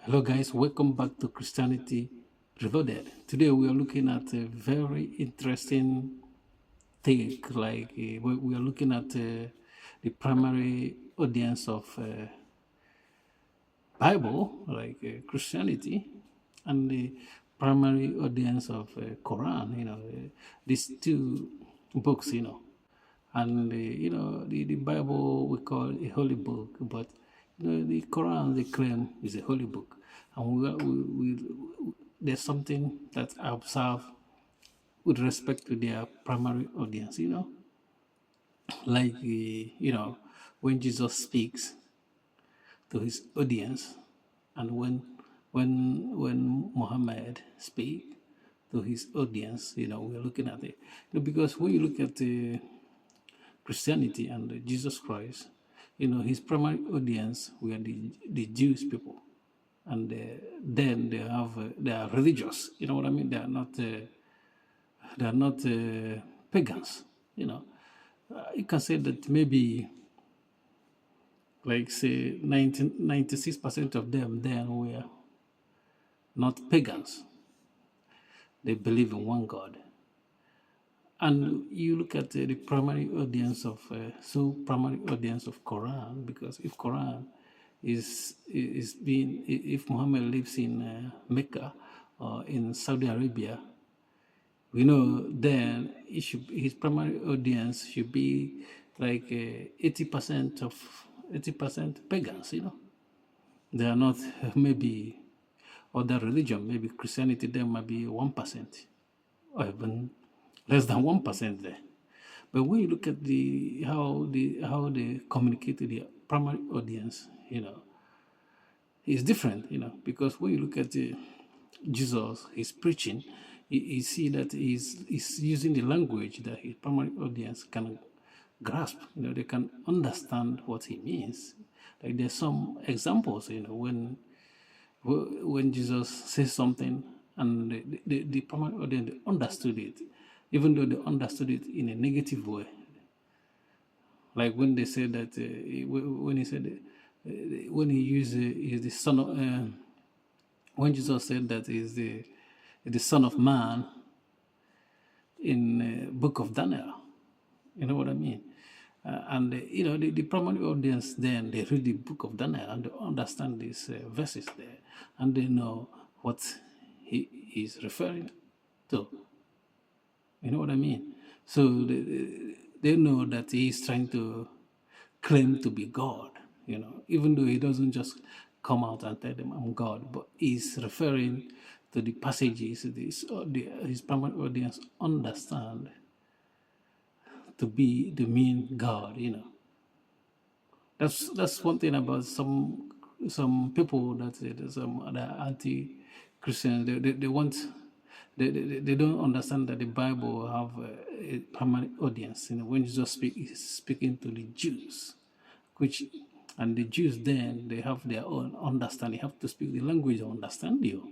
Hello, guys. Welcome back to Christianity Reloaded. Today, we are looking at a very interesting take. We are looking at the primary audience of Bible, Christianity, and the primary audience of Quran. These two books. And the Bible we call a holy book, but the Quran they claim is a holy book, and there's something that I observe with respect to their primary audience. When Jesus speaks to his audience, and when Muhammad speak to his audience, we're looking at it, because when you look at the Christianity and Jesus Christ, his primary audience were the Jewish people, and then they are religious. You know what I mean? They are not pagans. You can say that maybe like say 96% of them then were not pagans. They believe in one God. And you look at the primary audience of primary audience of Quran, because if Quran is being, if Muhammad lives in Mecca or in Saudi Arabia, we know then his primary audience should be like 80% pagans. They are not maybe other religion, maybe Christianity. There might be 1% or even less than 1% there. But when you look at how they communicate to the primary audience, it's different, because when you look at Jesus, his preaching, you see that he's using the language that his primary audience can grasp. They can understand what he means. Like there's some examples, when Jesus says something and the primary audience understood it, even though they understood it in a negative way. Like when they said that, when he said, when he used is the son of, when Jesus said that is the Son of Man in Book of Daniel. You know what I mean? And the primary audience then they read the Book of Daniel and they understand these verses there, and they know what he is referring to. You know what I mean? So they know that he is trying to claim to be God, even though he doesn't just come out and tell them I'm God, but he's referring to the passages his primary audience understand to be the mean God. That's one thing about some people that some other anti-Christians. They want they don't understand that the Bible have a primary audience. When Jesus is speaking to the Jews, which and the Jews then they have their own understanding. They have to speak the language of understand you.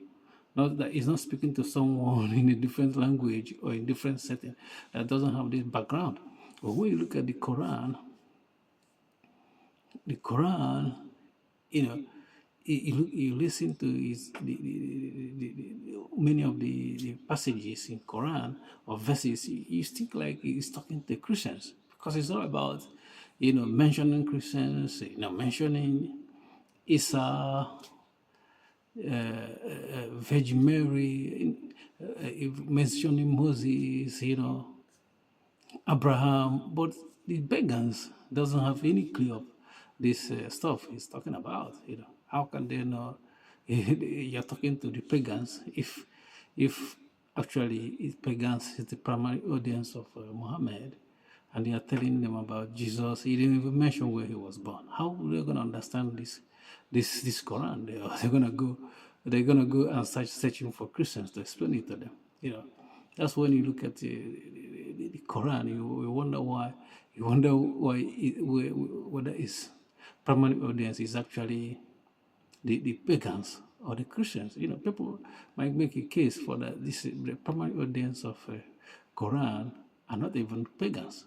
Not that he's not speaking to someone in a different language or in different setting that doesn't have this background. But when you look at the Quran, you listen to many of the passages in Quran or verses, you think like he's talking to Christians, because it's not about mentioning Christians, mentioning Isa, Virgin Mary, mentioning Moses, Abraham, but the pagans doesn't have any clue of this stuff he's talking about. How can they know you're talking to the pagans if actually pagans is the primary audience of Muhammad, and they are telling them about Jesus? He didn't even mention where he was born. How are they going to understand this Quran? They're gonna go and start searching for Christians to explain it to them. That's when you look at the Quran, you wonder why. You wonder why whether its primary audience is actually the pagans or the Christians. People might make a case for that. The primary audience of Quran are not even pagans.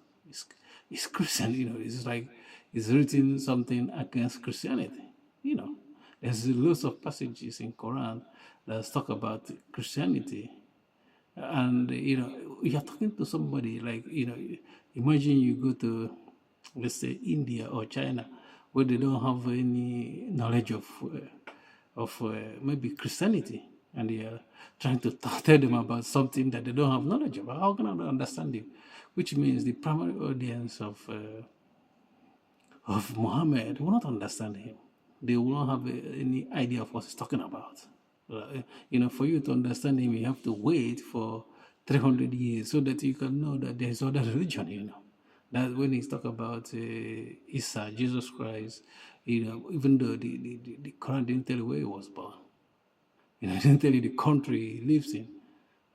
It's Christian. It's like it's written something against Christianity. There's lots of passages in Quran that talk about Christianity, and you're talking to somebody like imagine you go to, let's say, India or China, where they don't have any knowledge of maybe Christianity, and they are trying to tell them about something that they don't have knowledge about. How can I understand it? Which means the primary audience of Muhammad will not understand him. They will not have any idea of what he's talking about. For you to understand him, you have to wait for 300 years so that you can know that there's other religion. That when he's talk about Isa, Jesus Christ, even though the Quran didn't tell you where he was born, it didn't tell you the country he lives in,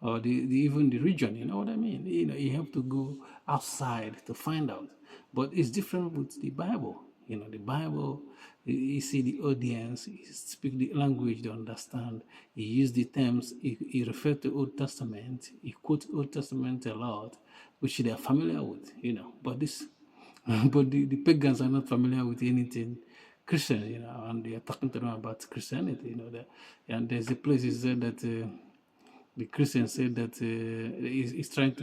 or even the region. You know what I mean? You have to go outside to find out. But it's different with the Bible. The Bible, you see the audience, he speak the language they understand. He use the terms, he refer to Old Testament, he quote Old Testament a lot, which they are familiar with. But but the pagans are not familiar with anything Christian, and they are talking to them about Christianity, and there's a place he said that the Christian said that he's trying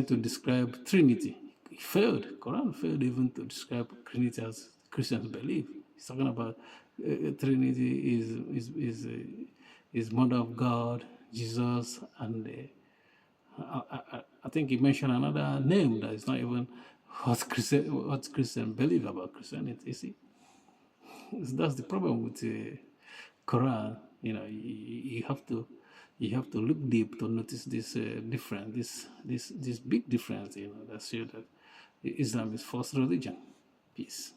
to describe Trinity. He failed. Quran failed even to describe Trinity as Christians believe. He's talking about Trinity is Mother of God, Jesus, and I think he mentioned another name that is not even what Christian believe about Christianity. You see, that's the problem with the Quran. You have to look deep to notice this difference, this big difference. That shows that Islam is false religion. Peace.